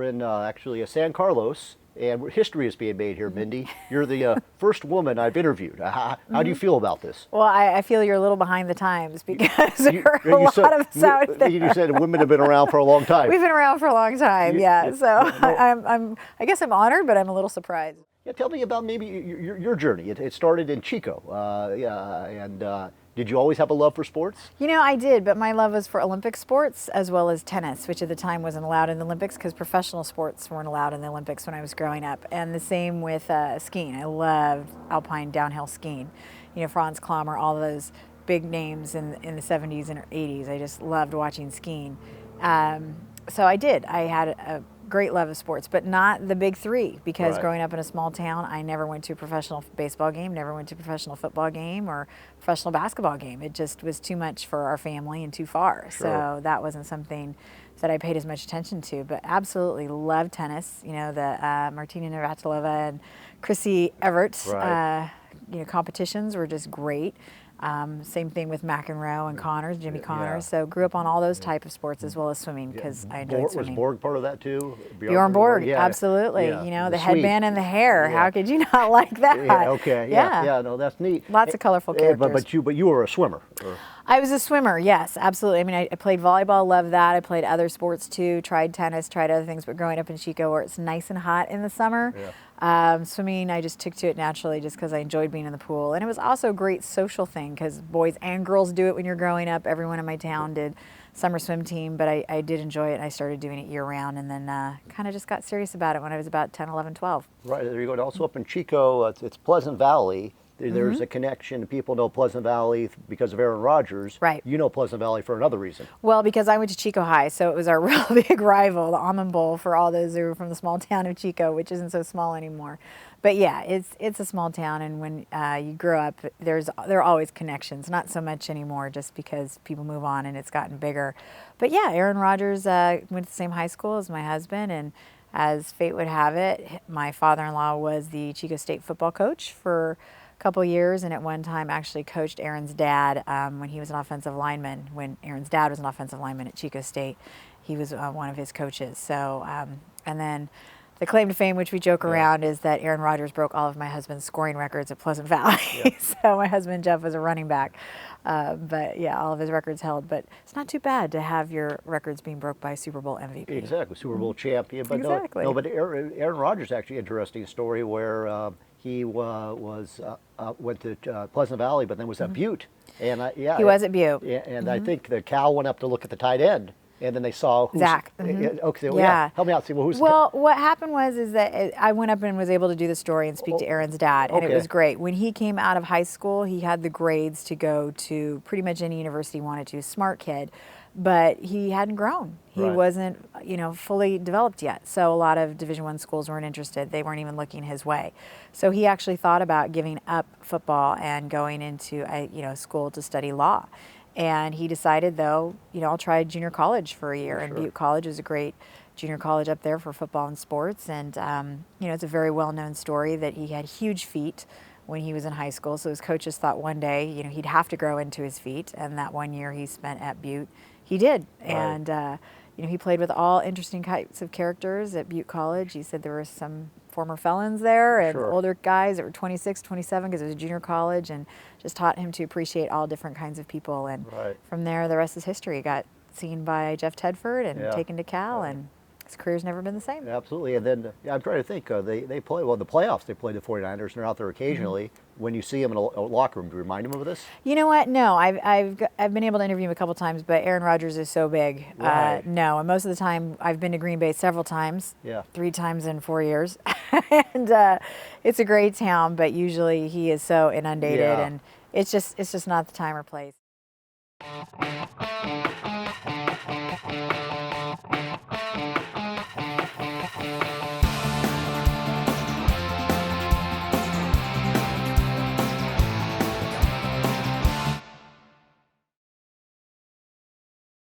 We're in actually San Carlos, and history is being made here, Mindy. You're the first woman I've interviewed. How do you feel about this? Well, I feel you're a little behind the times because there are a lot of us out there. You said women have been around for a long time. We've been around for a long time, I guess I'm honored, but I'm a little surprised. Yeah, tell me about maybe your journey. It started in Chico, did you always have a love for sports? You know, I did, but my love was for Olympic sports as well as tennis, which at the time wasn't allowed in the Olympics because professional sports weren't allowed in the Olympics when I was growing up. And the same with skiing. I loved alpine downhill skiing. You know, Franz Klammer, all those big names in the 70s and 80s. I just loved watching skiing. So I did. I had a great love of sports, but not the big three, because growing up in a small town, I never went to a professional baseball game, never went to a professional football game or professional basketball game. It just was too much for our family and too far. So that wasn't something that I paid as much attention to, but absolutely love tennis. You know, the Martina Navratilova and Chrissy Everett, competitions were just great. Same thing with McEnroe and Connors, Jimmy Connors. So grew up on all those type of sports as well as swimming, because I enjoyed swimming. Was Borg part of that too? Bjorn Borg, absolutely. You know, the headband and the hair. How could you not like that? No, that's neat. Lots of colorful characters. But you were a swimmer. I was a swimmer, yes, absolutely. I mean, I played volleyball, loved that. I played other sports too, tried tennis, tried other things, but growing up in Chico where it's nice and hot in the summer, swimming, I just took to it naturally just because I enjoyed being in the pool. And it was also a great social thing because boys and girls do it when you're growing up. Everyone in my town did summer swim team, but I did enjoy it, and I started doing it year round, and then kind of just got serious about it when I was about 10, 11, 12. Right, there you go. And also up in Chico, it's Pleasant Valley. There's a connection. People know Pleasant Valley because of Aaron Rodgers. Right. You know Pleasant Valley for another reason. Well, because I went to Chico High, so it was our real big rival, the Almond Bowl, for all those who are from the small town of Chico, which isn't so small anymore. But yeah, it's a small town, and when you grow up, there are always connections. Not so much anymore, just because people move on and it's gotten bigger. But yeah, Aaron Rodgers went to the same high school as my husband, and as fate would have it, my father-in-law was the Chico State football coach for couple years, and at one time actually coached Aaron's dad when he was an offensive lineman. When Aaron's dad was an offensive lineman at Chico State, he was one of his coaches. So, and then the claim to fame, which we joke around, is that Aaron Rodgers broke all of my husband's scoring records at Pleasant Valley. So my husband Jeff was a running back, but yeah, all of his records held. But it's not too bad to have your records being broke by a Super Bowl MVP. Exactly, Super Bowl champion. But exactly. No, but Aaron Rodgers actually interesting story where. He went to Pleasant Valley, but then was at Butte, and he was at Butte. And I think the Cal went up to look at the tight end, and then they saw Zach. Okay, help me out. See, who's? Well, what happened was that I went up and was able to do the story and speak to Aaron's dad, and it was great. When he came out of high school, he had the grades to go to pretty much any university he wanted to. Smart kid. But he hadn't grown. He wasn't, fully developed yet. So a lot of Division I schools weren't interested. They weren't even looking his way. So he actually thought about giving up football and going into a school to study law. And he decided, though, I'll try junior college for a year. And Butte College is a great junior college up there for football and sports. And it's a very well-known story that he had huge feet when he was in high school. So his coaches thought one day, he'd have to grow into his feet. And that 1 year he spent at Butte, he did. And, he played with all interesting types of characters at Butte College. He said there were some former felons there and older guys that were 26, 27 because it was a junior college, and just taught him to appreciate all different kinds of people. And from there, the rest is history. He got seen by Jeff Tedford and taken to Cal, and his career's never been the same. Absolutely. And then I'm trying to think, they play, the playoffs, they play the 49ers, and they're out there occasionally. When you see them in a locker room, do you remind them of this? You know what? No, I've been able to interview him a couple times, but Aaron Rodgers is so big. No, and most of the time, I've been to Green Bay several times, 3 times in 4 years. And it's a great town, but usually he is so inundated, and it's just not the time or place.